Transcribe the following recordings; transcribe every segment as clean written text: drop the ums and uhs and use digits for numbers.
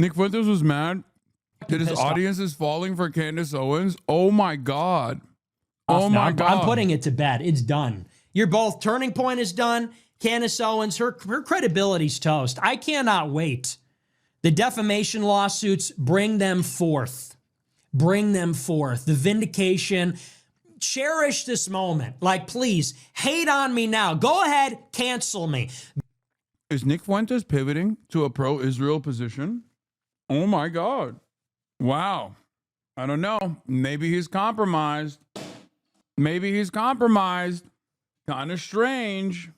Nick Fuentes was mad that his Pissed off. audience is falling for Candace Owens. Oh my God. Oh No, my God. I'm putting it to bed. It's done. You're both. Turning Point is done. Candace Owens, her credibility's toast. I cannot wait. The defamation lawsuits, bring them forth. Bring them forth. The vindication. Cherish this moment. Like, please, hate on me now. Go ahead, cancel me. Is Nick Fuentes pivoting to a pro-Israel position? Oh my God. Wow. I don't know. Maybe he's compromised. Maybe he's compromised. Kind of strange.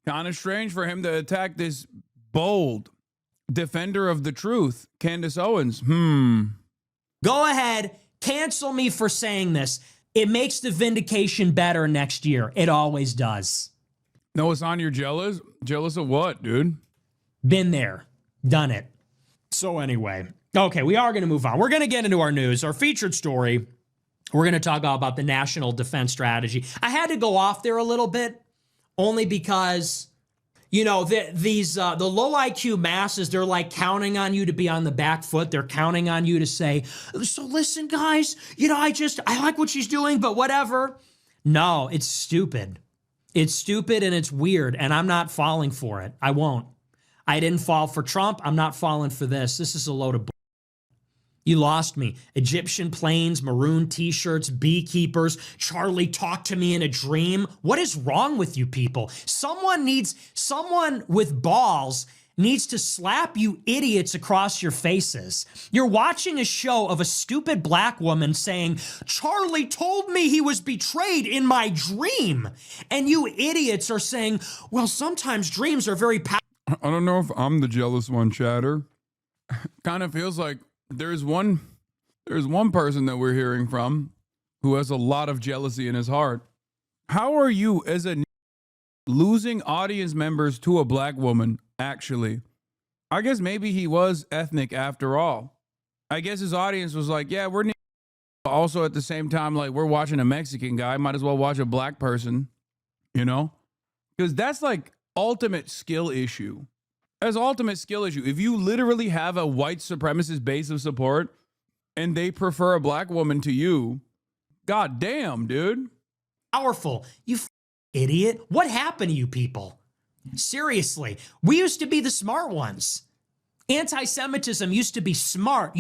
Kind of strange for him to attack this bold defender of the truth, Candace Owens. Go ahead, cancel me for saying this. It makes the vindication better next year. It always does. No, Hasan, you're jealous? Jealous of what, dude? Been there, done it. So anyway, okay, we are going to move on. We're going to get into our news. Our featured story, we're going to talk about the national defense strategy. I had to go off there a little bit, only because, you know, the low IQ masses, they're like counting on you to be on the back foot. They're counting on you to say, so listen, guys, you know, I like what she's doing, but whatever. No, it's stupid. It's stupid and it's weird, and I'm not falling for it. I won't. I didn't fall for Trump. I'm not falling for this. This is a load of bull. You lost me. Egyptian planes, maroon t-shirts, beekeepers, Charlie talked to me in a dream. What is wrong with you people? Someone with balls needs to slap you idiots across your faces. You're watching a show of a stupid black woman saying, Charlie told me he was betrayed in my dream. And you idiots are saying, well, sometimes dreams are very powerful. I don't know if I'm the jealous one, Chatter. Kind of feels like there's one person that we're hearing from who has a lot of jealousy in his heart. How are you as a losing audience members to a black woman, actually? I guess maybe he was ethnic after all. I guess his audience was like, yeah, we're also at the same time, like, we're watching a Mexican guy, might as well watch a black person, you know? Because that's like ultimate skill issue. As ultimate skill issue. If you literally have a white supremacist base of support and they prefer a black woman to you, god damn, dude. Powerful. You idiot. What happened to you people? Seriously. We used to be the smart ones. Anti-Semitism used to be smart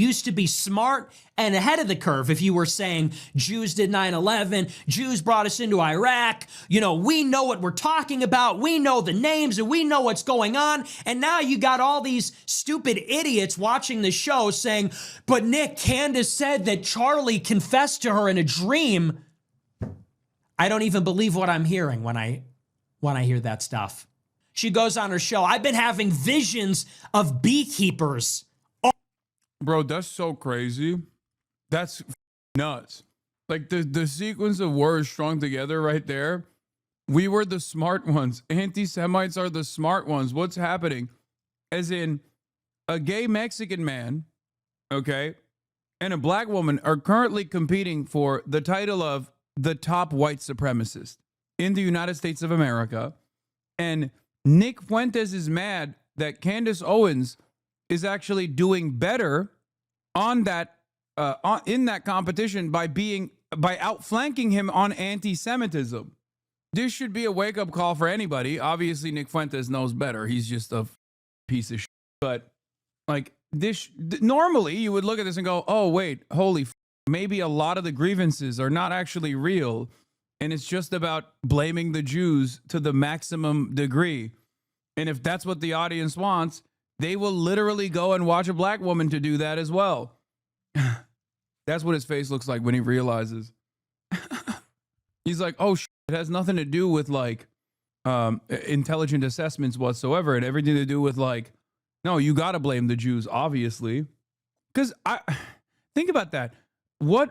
and ahead of the curve. If you were saying Jews did 9/11, Jews brought us into Iraq, you know, we know what we're talking about. We know the names and we know what's going on. And now you got all these stupid idiots watching the show saying, but Nick, Candace said that Charlie confessed to her in a dream. I don't even believe what I'm hearing when I hear that stuff. She goes on her show, I've been having visions of beekeepers. Bro, that's so crazy. That's nuts. Like the sequence of words strung together right there. We were the smart ones. Anti-Semites are the smart ones. What's happening? As in, a gay Mexican man, okay, and a black woman are currently competing for the title of the top white supremacist in the United States of America. And Nick Fuentes is mad that Candace Owens is actually doing better on that in that competition by outflanking him on anti-Semitism. This should be a wake-up call for anybody. Obviously, Nick Fuentes knows better. He's just a piece of shit. But like this, normally you would look at this and go, "Oh wait, holy, maybe a lot of the grievances are not actually real." And it's just about blaming the Jews to the maximum degree. And if that's what the audience wants, they will literally go and watch a black woman to do that as well. That's what his face looks like when he realizes. He's like, oh, shit, it has nothing to do with like intelligent assessments whatsoever and everything to do with like, no, you got to blame the Jews, obviously. Because think about that. What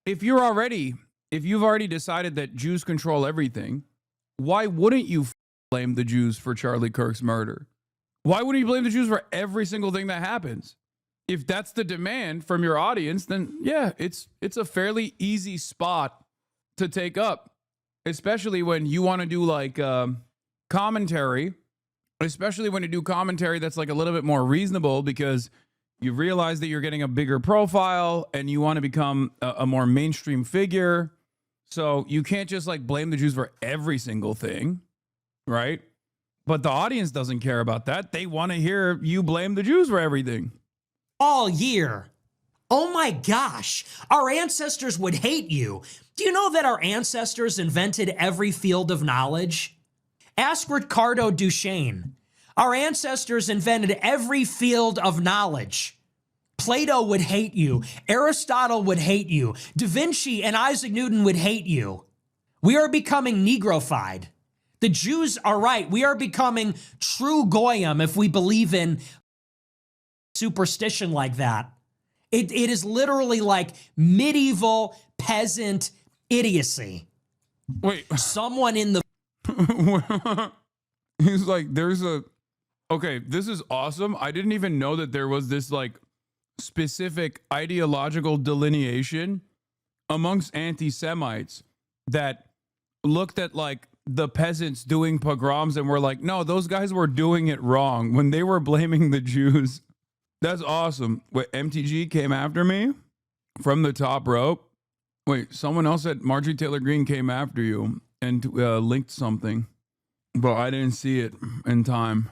if you've already decided that Jews control everything, why wouldn't you blame the Jews for Charlie Kirk's murder? Why wouldn't you blame the Jews for every single thing that happens? If that's the demand from your audience, then yeah, it's a fairly easy spot to take up, especially when you want to do like commentary, especially when you do commentary that's like a little bit more reasonable, because You realize that you're getting a bigger profile and you want to become a more mainstream figure. So you can't just like blame the Jews for every single thing, right? But the audience doesn't care about that. They want to hear you blame the Jews for everything. All year. Oh my gosh, our ancestors would hate you. Do you know that our ancestors invented every field of knowledge? Ask Ricardo Duchesne. Our ancestors invented every field of knowledge. Plato would hate you. Aristotle would hate you. Da Vinci and Isaac Newton would hate you. We are becoming Negrofied. The Jews are right. We are becoming true Goyim if we believe in superstition like that. It is literally like medieval peasant idiocy. Wait. Someone in the... He's like, okay, this is awesome. I didn't even know that there was this like specific ideological delineation amongst anti-Semites that looked at like the peasants doing pogroms and were like, no, those guys were doing it wrong when they were blaming the Jews. That's awesome. Wait, MTG came after me from the top rope. Wait, someone else at Marjorie Taylor Greene came after you and linked something, but I didn't see it in time.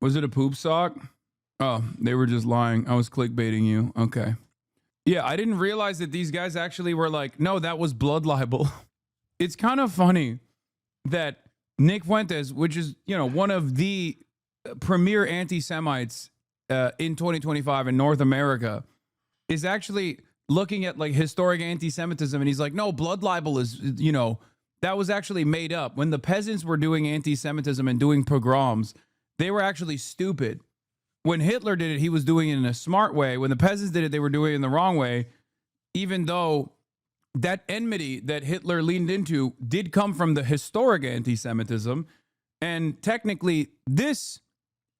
Was it a poop sock? Oh, they were just lying. I was clickbaiting you. Okay. Yeah, I didn't realize that these guys actually were like, no, that was blood libel. It's kind of funny that Nick Fuentes, which is, you know, one of the premier anti-Semites in 2025 in North America, is actually looking at like historic anti-Semitism, and he's like, no, blood libel is, you know, that was actually made up. When the peasants were doing anti-Semitism and doing pogroms, they were actually stupid. When Hitler did it, he was doing it in a smart way. When the peasants did it, they were doing it in the wrong way, even though that enmity that Hitler leaned into did come from the historic anti-Semitism. And technically, this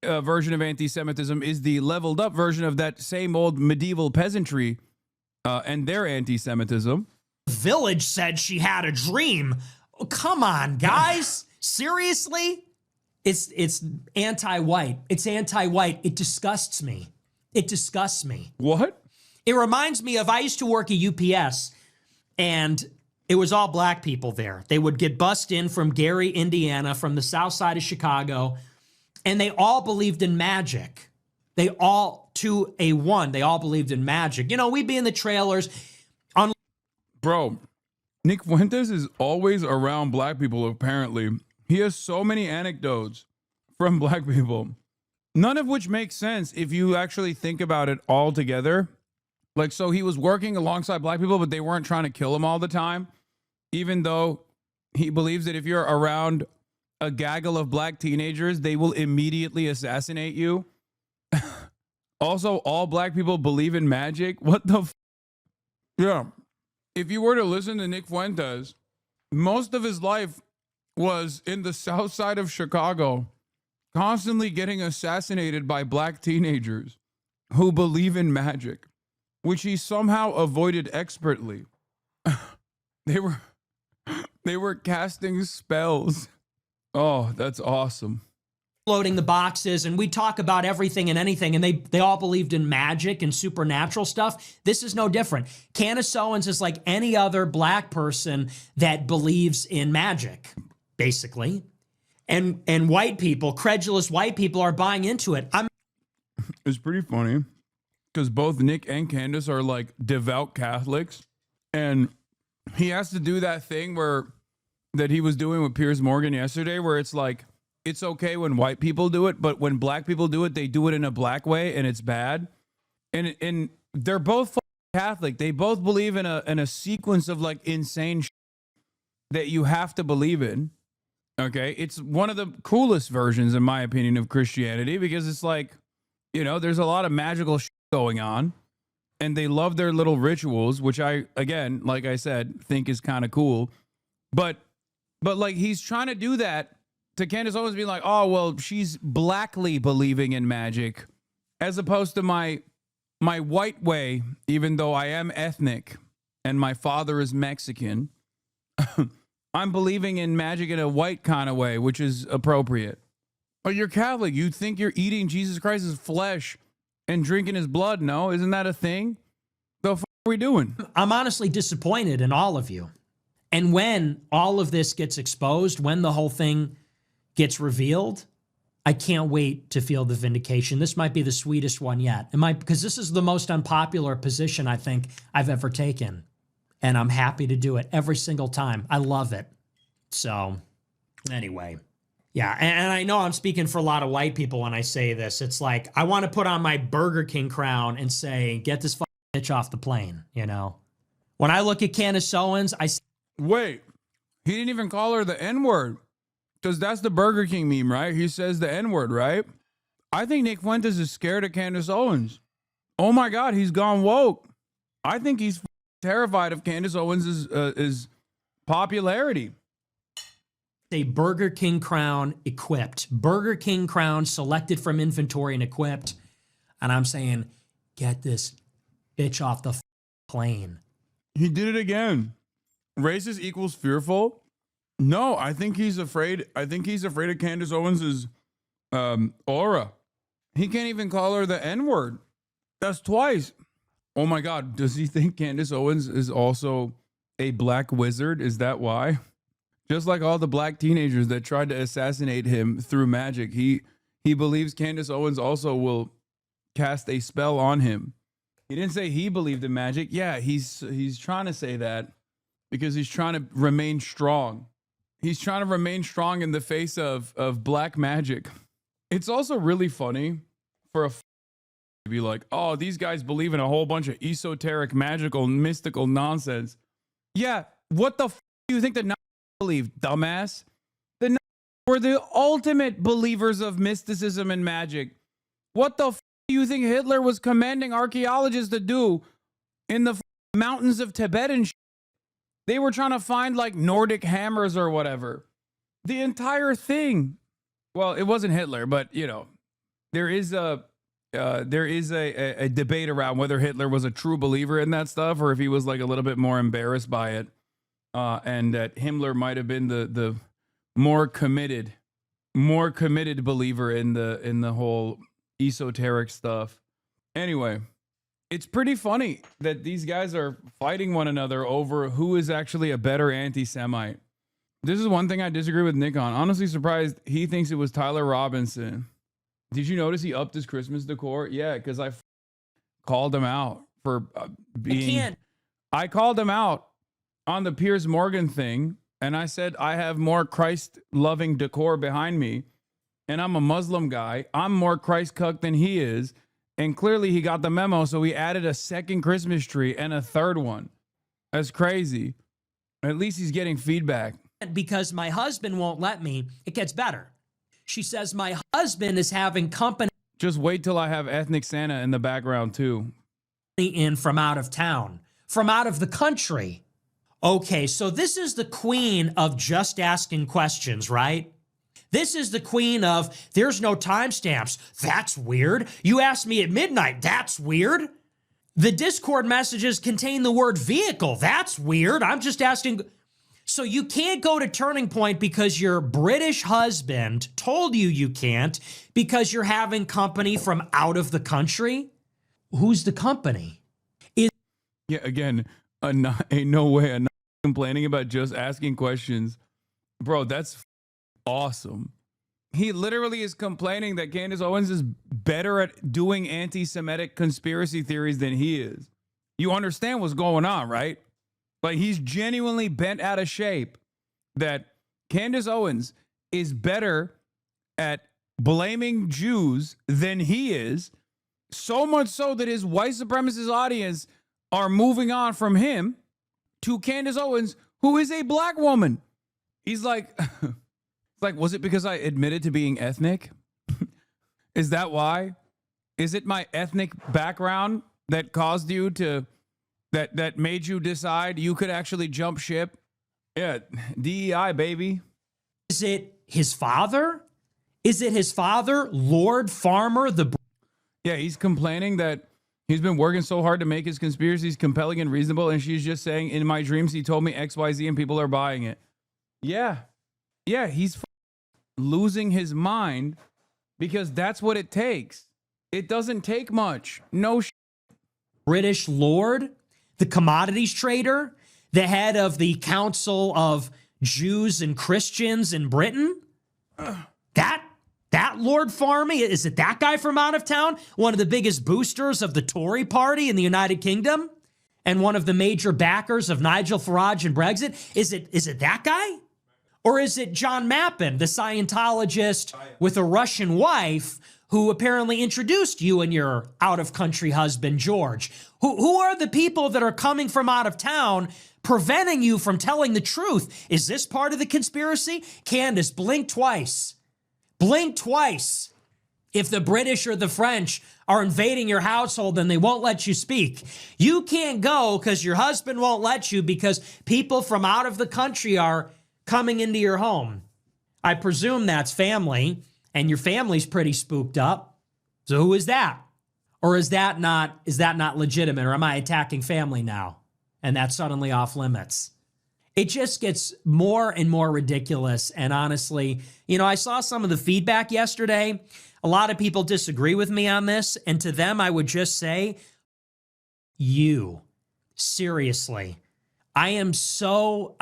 version of anti-Semitism is the leveled up version of that same old medieval peasantry and their anti-Semitism. Village said she had a dream. Oh, come on, guys. Seriously? It's anti-white. It's anti-white. It disgusts me. It disgusts me. What? It reminds me of, I used to work at UPS, and it was all black people there. They would get bussed in from Gary, Indiana, from the south side of Chicago, and they all believed in magic. They all, to a one, they all believed in magic. You know, we'd be in the trailers. Bro, Nick Fuentes is always around black people, apparently. He has so many anecdotes from black people, none of which make sense if you actually think about it all together. Like, so he was working alongside black people, but they weren't trying to kill him all the time, even though he believes that if you're around a gaggle of black teenagers, they will immediately assassinate you. Also, all black people believe in magic. What the Yeah. If you were to listen to Nick Fuentes, most of his life was in the south side of Chicago, constantly getting assassinated by black teenagers who believe in magic, which he somehow avoided expertly. They were casting spells. Oh, that's awesome. Loading the boxes, and we talk about everything and anything, and they all believed in magic and supernatural stuff. This is no different. Candace Owens is like any other black person that believes in magic, basically. And white people, credulous white people, are buying into it. It's pretty funny because both Nick and Candace are like devout Catholics, and he has to do that thing that he was doing with Piers Morgan yesterday, where it's like, it's okay when white people do it, but when black people do it, they do it in a black way, and it's bad. And they're both Catholic. They both believe in a sequence of like insane that you have to believe in. Okay, it's one of the coolest versions, in my opinion, of Christianity, because it's like, you know, there's a lot of magical going on, and they love their little rituals, which I, again, like I said, think is kind of cool. But like, he's trying to do that to Candace Owens being like, oh, well, she's blackly believing in magic, as opposed to my white way, even though I am ethnic and my father is Mexican. I'm believing in magic in a white kind of way, which is appropriate. But you're Catholic. You think you're eating Jesus Christ's flesh and drinking his blood. No, isn't that a thing? The f are we doing? I'm honestly disappointed in all of you. And when all of this gets exposed, when the whole thing gets revealed, I can't wait to feel the vindication. This might be the sweetest one yet. It might, because this is the most unpopular position I think I've ever taken. And I'm happy to do it every single time. I love it. So anyway, yeah. And I know I'm speaking for a lot of white people when I say this. It's like, I want to put on my Burger King crown and say, get this fucking bitch off the plane, you know? When I look at Candace Owens, Wait, he didn't even call her the N-word. Because that's the Burger King meme, right? He says the N-word, right? I think Nick Fuentes is scared of Candace Owens. Oh my God, he's gone woke. I think he's terrified of Candace Owens' popularity. a Burger King crown equipped. Burger King crown selected from inventory and equipped. And I'm saying, get this bitch off the plane. He did it again. Racist equals fearful. No, I think he's afraid. I think he's afraid of Candace Owens' aura. He can't even call her the N-word. That's twice. Oh my God. Does he think Candace Owens is also a black wizard? Is that why? Just like all the black teenagers that tried to assassinate him through magic, he believes Candace Owens also will cast a spell on him. He didn't say he believed in magic. Yeah, he's trying to say that because he's trying to remain strong. He's trying to remain strong in the face of black magic. It's also really funny for to be like, oh, these guys believe in a whole bunch of esoteric, magical, mystical nonsense. Yeah, what the do you think the Nazis believe, dumbass? The Nazis were the ultimate believers of mysticism and magic. What the do you think Hitler was commanding archaeologists to do in the mountains of Tibet and shit? They were trying to find like Nordic hammers or whatever. The entire thing. Well, it wasn't Hitler, but you know, there is a debate around whether Hitler was a true believer in that stuff or if he was like a little bit more embarrassed by it, and that Himmler might have been the more committed believer in the whole esoteric stuff. Anyway, it's pretty funny that these guys are fighting one another over who is actually a better anti-Semite. This is one thing I disagree with Nick on. Honestly surprised he thinks it was Tyler Robinson. Did you notice he upped his Christmas decor? Yeah, because I called him out for being... I called him out on the Piers Morgan thing, and I said I have more Christ-loving decor behind me, and I'm a Muslim guy. I'm more Christ-cucked than he is, and clearly he got the memo, so he added a second Christmas tree and a third one. That's crazy. At least he's getting feedback. Because my husband won't let me, it gets better. She says my husband is having company. Just wait till I have ethnic Santa in the background too. In from out of town, from out of the country. Okay, so this is the queen of just asking questions, right? This is the queen of there's no timestamps. That's weird. You asked me at midnight. That's weird. The Discord messages contain the word vehicle. That's weird. I'm just asking. So you can't go to Turning Point because your British husband told you can't because you're having company from out of the country? Who's the company? Yeah, again, ain't no way I'm not complaining about just asking questions. Bro, that's awesome. He literally is complaining that Candace Owens is better at doing anti-Semitic conspiracy theories than he is. You understand what's going on, right? Like, he's genuinely bent out of shape that Candace Owens is better at blaming Jews than he is, so much so that his white supremacist audience are moving on from him to Candace Owens, who is a black woman. He's like, it's like, was it because I admitted to being ethnic? Is that why? Is it my ethnic background that caused you to... That made you decide you could actually jump ship? Yeah, DEI, baby. Is it his father? Is it his father, Lord Farmer? Yeah, he's complaining that he's been working so hard to make his conspiracies compelling and reasonable, and she's just saying, in my dreams, he told me XYZ and people are buying it. Yeah. Yeah, he's losing his mind because that's what it takes. It doesn't take much. No British lord, the commodities trader, the head of the Council of Jews and Christians in Britain. That Lord Farmy, is it that guy from out of town? One of the biggest boosters of the Tory party in the United Kingdom? And one of the major backers of Nigel Farage and Brexit? Is it that guy? Or is it John Mappin, the Scientologist with a Russian wife who apparently introduced you and your out-of-country husband, George? Who are the people that are coming from out of town preventing you from telling the truth? Is this part of the conspiracy? Candace, blink twice. Blink twice. If the British or the French are invading your household and they won't let you speak, you can't go because your husband won't let you because people from out of the country are coming into your home. I presume that's family, and your family's pretty spooked up. So who is that? Or is that not legitimate? Or am I attacking family now? And that's suddenly off limits. It just gets more and more ridiculous. And honestly, I saw some of the feedback yesterday. A lot of people disagree with me on this. And to them, I would just say, you, seriously. I have so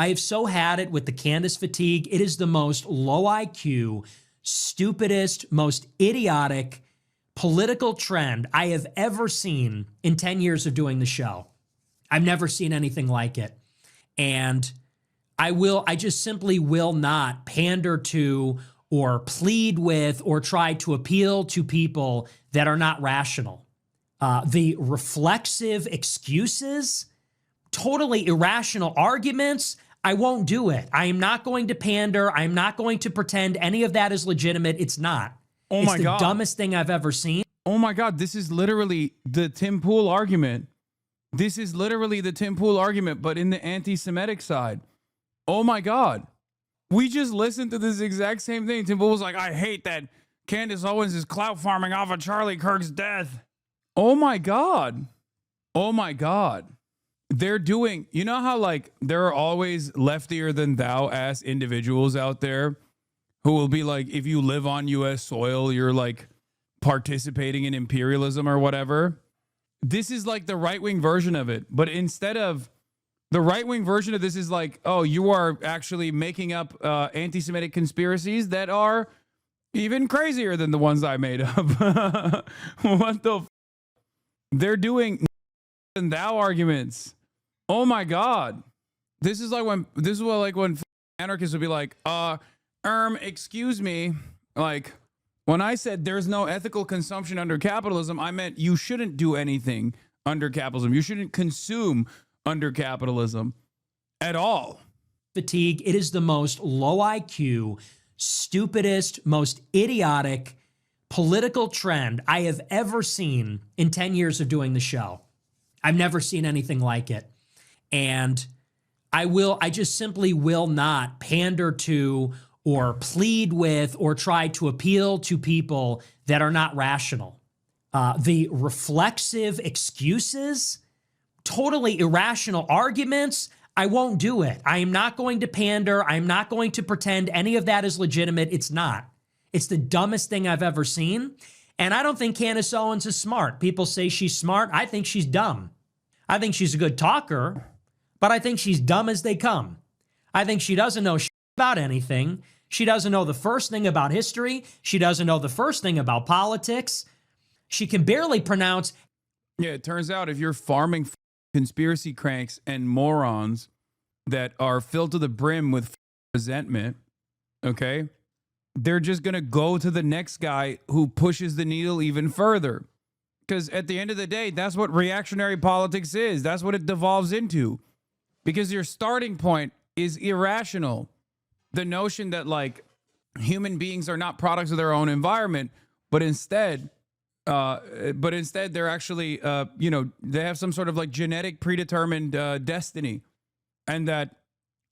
had it with the Candace fatigue. It is the most low IQ, stupidest, most idiotic political trend I have ever seen in 10 years of doing the show. I've never seen anything like it. And I just simply will not pander to or plead with or try to appeal to people that are not rational. The reflexive excuses, totally irrational arguments, I won't do it. I am not going to pander. I am not going to pretend any of that is legitimate. It's not. Oh my God. It's the dumbest thing I've ever seen. Oh my God, this is literally the Tim Pool argument. This is literally the Tim Pool argument, but in the anti-Semitic side. Oh my God. We just listened to this exact same thing. Tim Pool was like, I hate that Candace Owens is clout farming off of Charlie Kirk's death. Oh my God. Oh my God. They're doing, you know how like there are always leftier than thou ass individuals out there who will be like, if you live on US soil, you're like participating in imperialism or whatever. This is like the right-wing version of it. But instead of the right-wing version of this is like, oh, you are actually making up anti-Semitic conspiracies that are even crazier than the ones I made up. What the They're doing and thou arguments. Oh my God. This is when anarchists would be like, excuse me. Like when I said there's no ethical consumption under capitalism, I meant you shouldn't do anything under capitalism. You shouldn't consume under capitalism at all. Fatigue. It is the most low IQ, stupidest, most idiotic political trend I have ever seen in 10 years of doing the show. I've never seen anything like it. And I just simply will not pander to or plead with or try to appeal to people that are not rational. The reflexive excuses, totally irrational arguments, I won't do it. I am not going to pander. I'm not going to pretend any of that is legitimate. It's not. It's the dumbest thing I've ever seen. And I don't think Candace Owens is smart. People say she's smart. I think she's dumb. I think she's a good talker, but I think she's dumb as they come. I think she doesn't know about anything. She doesn't know the first thing about history. She doesn't know the first thing about politics. She can barely pronounce. Yeah, it turns out if you're farming conspiracy cranks and morons that are filled to the brim with resentment, okay, they're just going to go to the next guy who pushes the needle even further. Because at the end of the day, that's what reactionary politics is. That's what it devolves into. Because your starting point is irrational. The notion that like human beings are not products of their own environment, but instead they're actually, they have some sort of like genetic predetermined destiny, and that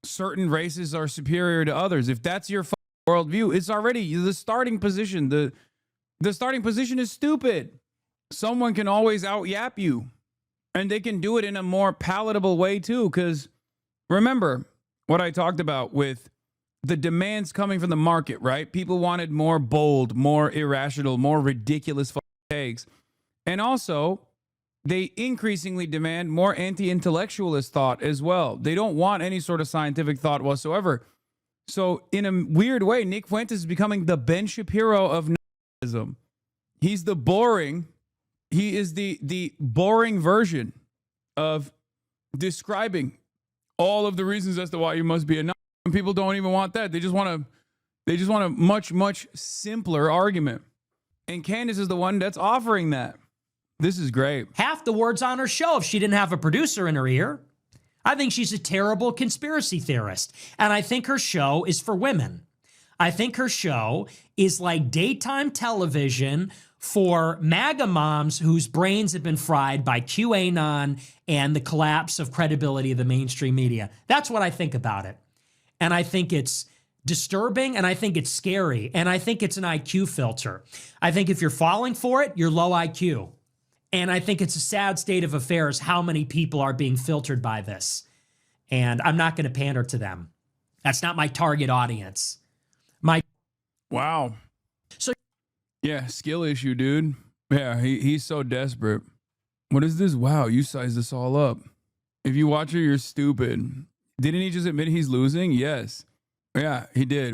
certain races are superior to others. If that's your worldview, it's already the starting position. The starting position is stupid. Someone can always out-yap you, and they can do it in a more palatable way too. Because remember what I talked about with the demands coming from the market, right? People wanted more bold, more irrational, more ridiculous takes. And also, they increasingly demand more anti-intellectualist thought as well. They don't want any sort of scientific thought whatsoever. So in a weird way, Nick Fuentes is becoming the Ben Shapiro of Nazism. He's the boring, he is the boring version of describing all of the reasons as to why you must be a Nazi. And people don't even want that. They just want a much simpler argument. And Candace is the one that's offering that. This is great. Half the words on her show if she didn't have a producer in her ear. I think she's a terrible conspiracy theorist. And I think her show is for women. I think her show is like daytime television for MAGA moms whose brains have been fried by QAnon and the collapse of credibility of the mainstream media. That's what I think about it. And I think it's disturbing, and I think it's scary, and I think it's an IQ filter. I think if you're falling for it, you're low IQ. And I think it's a sad state of affairs how many people are being filtered by this. And I'm not going to pander to them. That's not my target audience. Wow. So yeah, skill issue, dude. Yeah, he's so desperate. What is this? Wow, you sized this all up. If you watch it, you're stupid. Didn't he just admit he's losing? Yes. Yeah, he did.